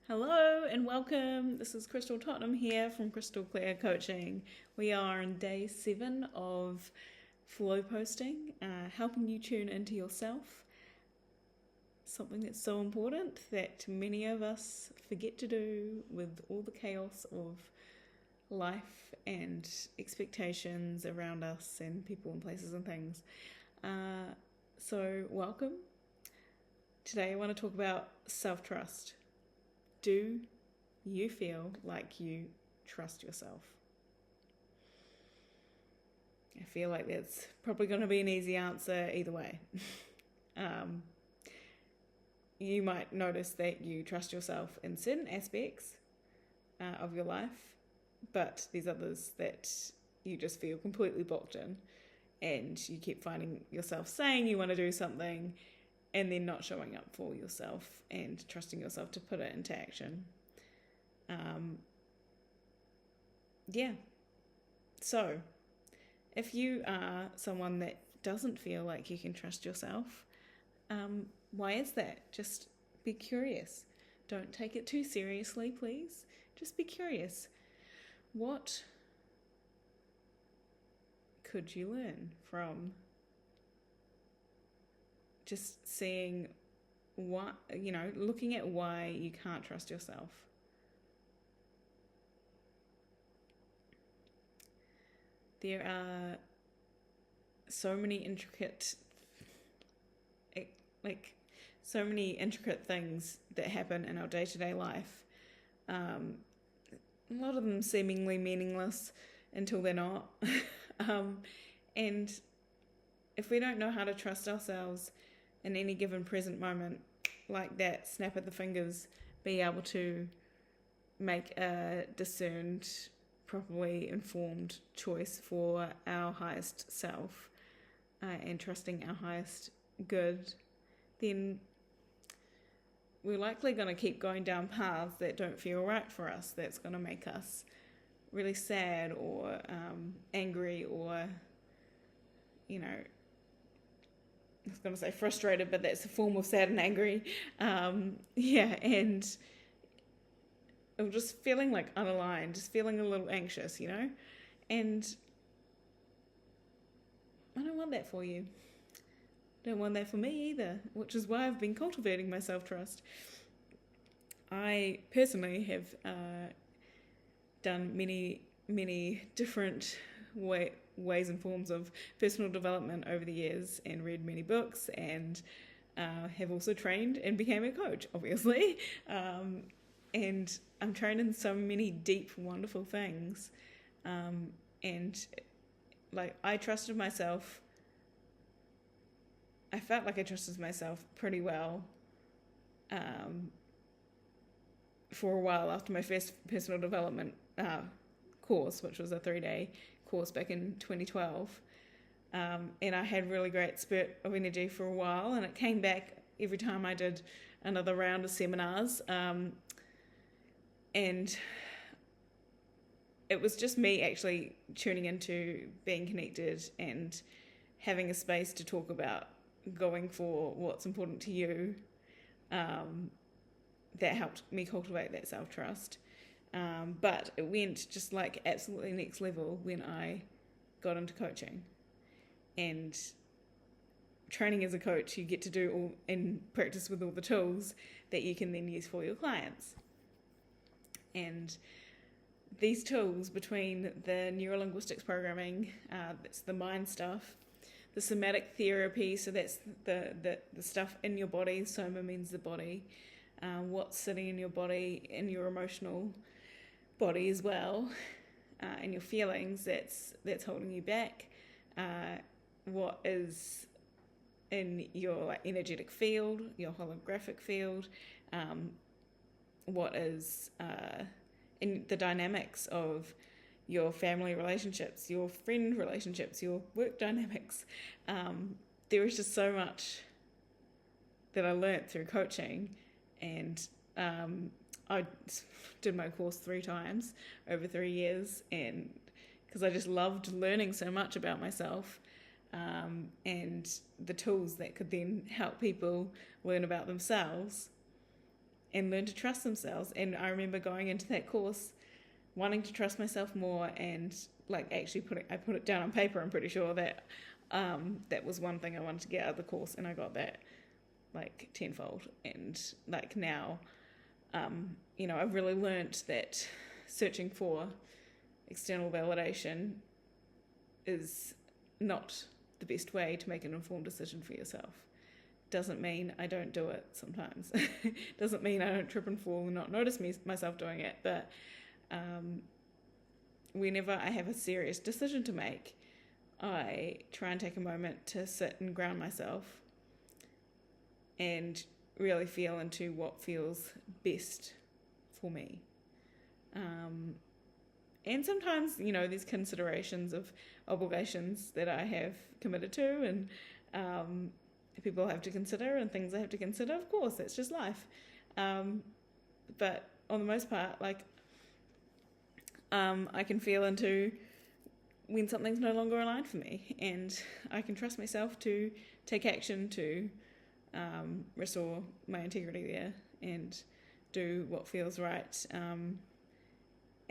Hello and welcome. This is Crystal Tottenham here from Crystal Clear Coaching. We are on day 7 of flow posting, helping you tune into yourself. Something that's so important that many of us forget to do with all the chaos of life and expectations around us and people and places and things. So welcome. Today I want to talk about self-trust. Do you feel like you trust yourself? I feel like that's probably going to be an easy answer either way. You might notice that you trust yourself in certain aspects of your life, but there's others that you just feel completely blocked in, and you keep finding yourself saying you want to do something and then not showing up for yourself and trusting yourself to put it into action. So if you are someone that doesn't feel like you can trust yourself, why is that? Just be curious. Don't take it too seriously, please. Just be curious. What could you learn from just seeing what, looking at why you can't trust yourself? There are so many intricate things that happen in our day-to-day life. A lot of them seemingly meaningless until they're not. And if we don't know how to trust ourselves in any given present moment, like that snap of the fingers, be able to make a discerned, properly informed choice for our highest self, and trusting our highest good, then we're likely going to keep going down paths that don't feel right for us. That's going to make us really sad or angry or, I was going to say frustrated, but that's a form of sad and angry. And I'm just feeling like unaligned, just feeling a little anxious, And I don't want that for you. Don't want that for me either, which is why I've been cultivating my self-trust. I personally have done many different ways and forms of personal development over the years and read many books and have also trained and became a coach, obviously. And I'm trained in so many deep, wonderful things. I trusted myself. I felt like I trusted myself pretty well for a while after my first personal development course, which was a 3-day course back in 2012. And I had really great spurt of energy for a while, and it came back every time I did another round of seminars. And it was just me actually tuning into being connected and having a space to talk about going for what's important to you, that helped me cultivate that self-trust. But it went just like absolutely next level when I got into coaching. And training as a coach, you get to do all and practice with all the tools that you can then use for your clients. And these tools, between the neurolinguistics programming, that's the mind stuff, the somatic therapy, so that's the stuff in your body, soma means the body, what's sitting in your body, in your emotional body as well, and your feelings, that's holding you back, what is in your energetic field, your holographic field, what is in the dynamics of your family relationships, your friend relationships, your work dynamics. There is just so much that I learnt through coaching, and I did my course 3 times over 3 years, and because I just loved learning so much about myself, and the tools that could then help people learn about themselves and learn to trust themselves. And I remember going into that course wanting to trust myself more, and like actually I put it down on paper. I'm pretty sure that that was one thing I wanted to get out of the course, and I got that like tenfold. And like now, I've really learnt that searching for external validation is not the best way to make an informed decision for yourself. Doesn't mean I don't do it sometimes. Doesn't mean I don't trip and fall and not notice myself doing it. But whenever I have a serious decision to make, I try and take a moment to sit and ground myself and really feel into what feels best for me. And sometimes, there's considerations of obligations that I have committed to, and people have to consider, and things I have to consider. Of course, that's just life. But on the most part, I can feel into when something's no longer aligned for me, and I can trust myself to take action to restore my integrity there and do what feels right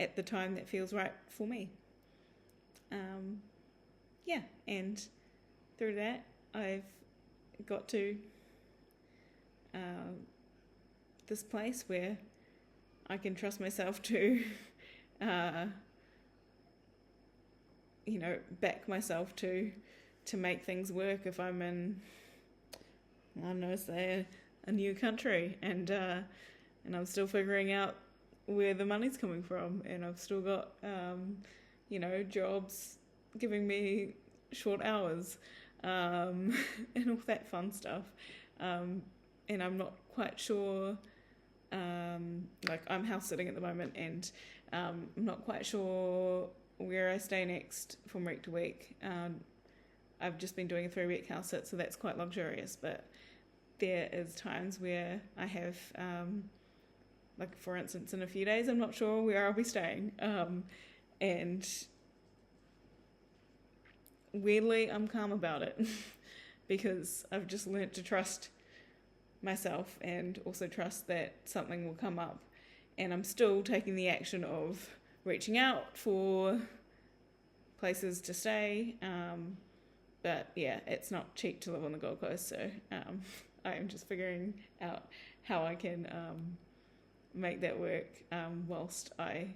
at the time that feels right for me. And through that, I've got to this place where I can trust myself to back myself to make things work if I'm in, I don't know, say a new country, and I'm still figuring out where the money's coming from, and I've still got jobs giving me short hours, and all that fun stuff, and I'm not quite sure, I'm house sitting at the moment, and I'm not quite sure where I stay next from week to week. I've just been doing a 3-week house sit, so that's quite luxurious, but there is times where I have, for instance, in a few days, I'm not sure where I'll be staying. And weirdly, I'm calm about it because I've just learnt to trust myself and also trust that something will come up. And I'm still taking the action of reaching out for places to stay. But yeah, it's not cheap to live on the Gold Coast, so I am just figuring out how I can make that work whilst I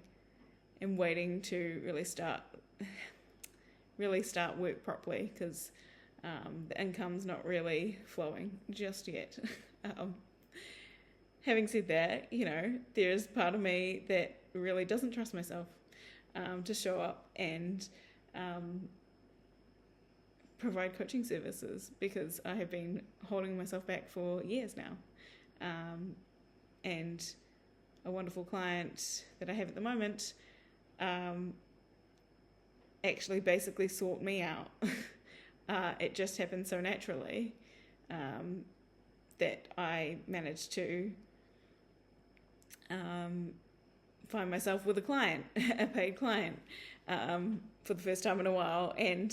am waiting to really start work properly, because the income's not really flowing just yet. Having said that, there's part of me that really doesn't trust myself to show up and provide coaching services, because I have been holding myself back for years now. And a wonderful client that I have at the moment actually basically sought me out. It just happened so naturally that I managed to find myself with a client, a paid client, for the first time in a while, and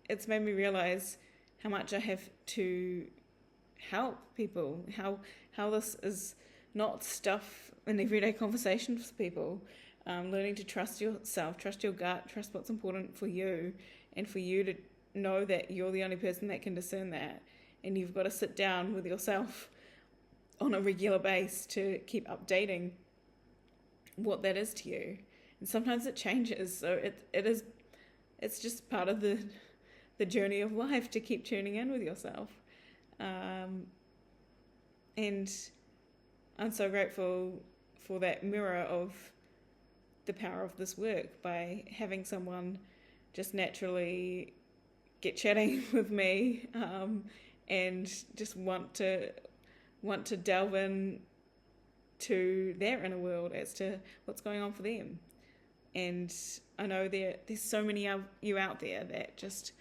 it's made me realize how much I have to help people, how this is not stuff in everyday conversations with people. Learning to trust yourself, trust your gut, trust what's important for you, and for you to know that you're the only person that can discern that, and you've got to sit down with yourself on a regular basis to keep updating what that is to you. And sometimes it changes, so it's just part of the journey of life to keep tuning in with yourself. And I'm so grateful for that mirror of the power of this work, by having someone just naturally get chatting with me and just want to delve in to their inner world as to what's going on for them. And I know there's so many of you out there that just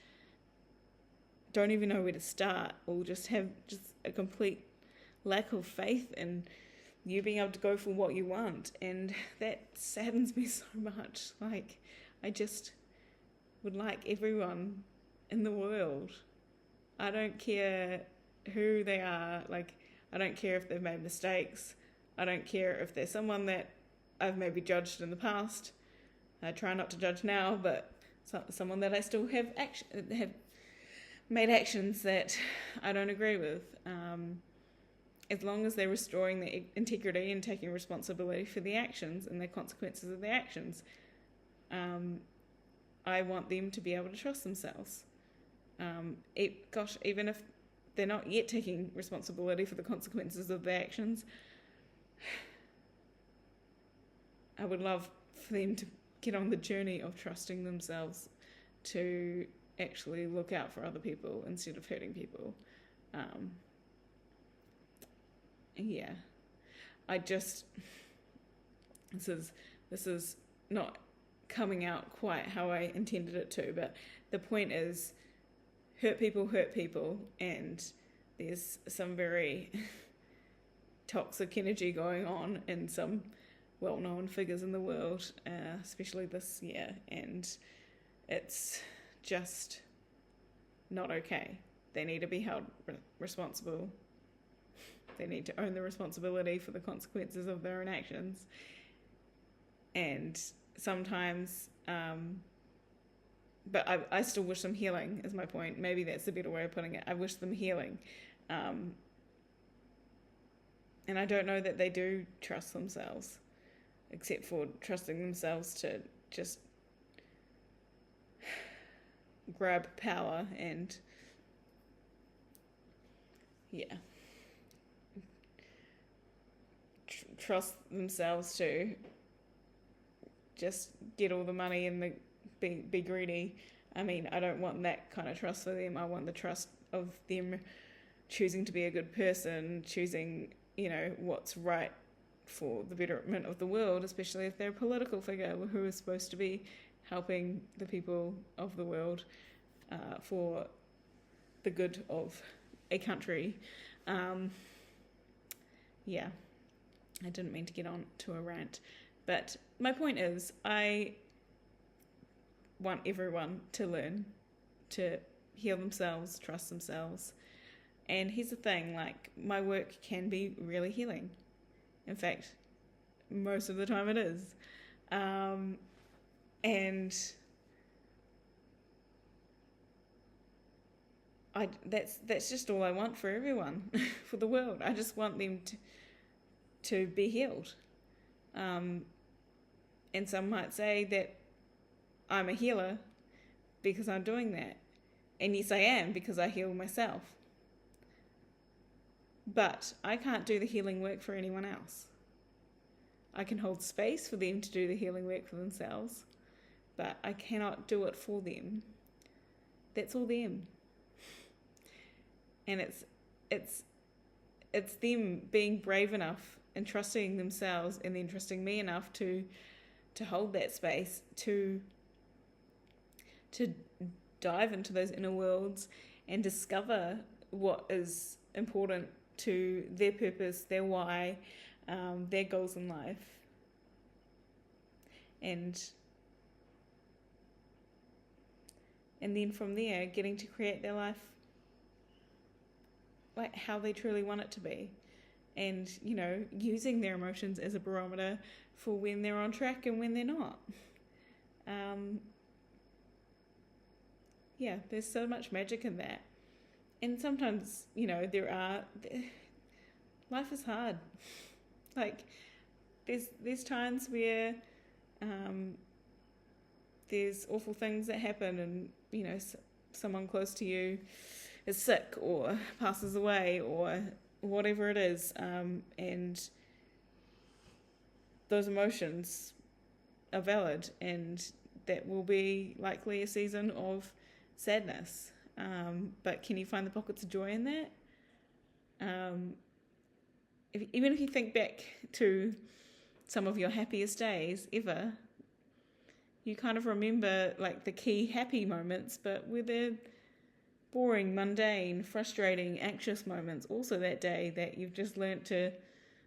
don't even know where to start, or just have just a complete lack of faith in you being able to go for what you want, and that saddens me so much. I just would like everyone in the world, I don't care who they are, I don't care if they've made mistakes, I don't care if they're someone that I've maybe judged in the past. I try not to judge now, but someone that I still have made actions that I don't agree with. As long as they're restoring their integrity and taking responsibility for the actions and the consequences of their actions, I want them to be able to trust themselves. Even if they're not yet taking responsibility for the consequences of their actions, I would love for them to get on the journey of trusting themselves to actually look out for other people instead of hurting people. Yeah, this is not coming out quite how I intended it to, but the point is, hurt people, and there's some very toxic energy going on in some well-known figures in the world, especially this year, and it's just not okay. They need to be held responsible. They need to own the responsibility for the consequences of their own actions. And sometimes, but I still wish them healing, is my point. Maybe that's a better way of putting it. I wish them healing. And I don't know that they do trust themselves, except for trusting themselves to just grab power and, trust themselves to just get all the money and be greedy. I mean, I don't want that kind of trust for them. I want the trust of them choosing to be a good person, choosing, what's right for the betterment of the world, especially if they're a political figure who is supposed to be helping the people of the world for the good of a country. I didn't mean to get on to a rant, but my point is, I want everyone to learn to heal themselves, trust themselves. And here's the thing, my work can be really healing. In fact, most of the time it is. And that's just all I want for everyone, for the world. I just want them to be healed. And some might say that I'm a healer because I'm doing that. And yes, I am, because I heal myself. But I can't do the healing work for anyone else. I can hold space for them to do the healing work for themselves, but I cannot do it for them. That's all them. And it's them being brave enough and trusting themselves, and then trusting me enough to hold that space, to dive into those inner worlds and discover what is important to their purpose, their why, their goals in life. And then from there, getting to create their life like how they truly want it to be. And, using their emotions as a barometer for when they're on track and when they're not. There's so much magic in that. And sometimes, life is hard. There's times where there's awful things that happen, and, someone close to you is sick or passes away or whatever it is, and those emotions are valid, and that will be likely a season of sadness, but can you find the pockets of joy in that? Even if you think back to some of your happiest days ever, you kind of remember the key happy moments, but were there boring, mundane, frustrating, anxious moments also that day that you've just learnt to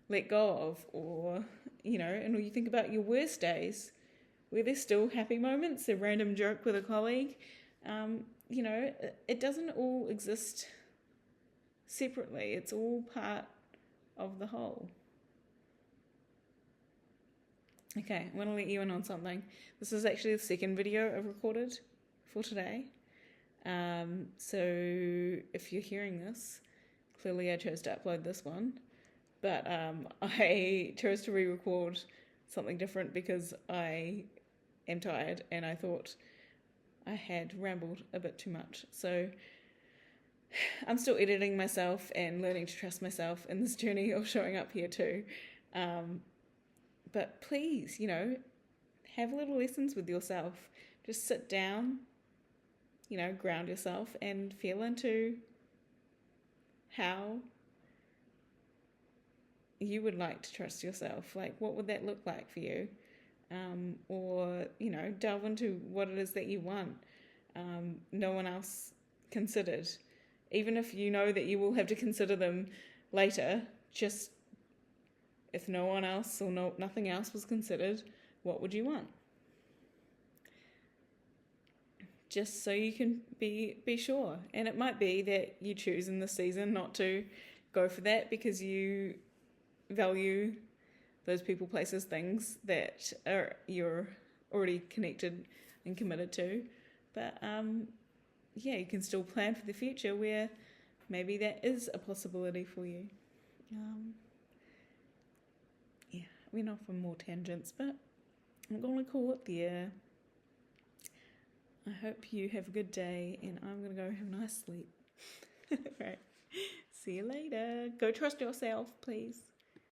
let go of? Or, and when you think about your worst days, were there still happy moments, a random joke with a colleague? It doesn't all exist separately. It's all part of the whole. Okay, I want to let you in on something. This is actually the second video I've recorded for today. So if you're hearing this, clearly I chose to upload this one. But I chose to re-record something different because I am tired and I thought I had rambled a bit too much. So I'm still editing myself and learning to trust myself in this journey of showing up here too. But please, have little lessons with yourself. Just sit down, ground yourself and feel into how you would like to trust yourself. Like, what would that look like for you? Or, delve into what it is that you want. No one else considered. Even if you know that you will have to consider them later, just if no one else or nothing else was considered, what would you want? Just so you can be sure. And it might be that you choose in this season not to go for that because you value those people, places, things that you're already connected and committed to. But you can still plan for the future where maybe that is a possibility for you. Went off on more tangents, but I'm going to call it there. I hope you have a good day, and I'm going to go have a nice sleep. Right. See you later. Go trust yourself, please.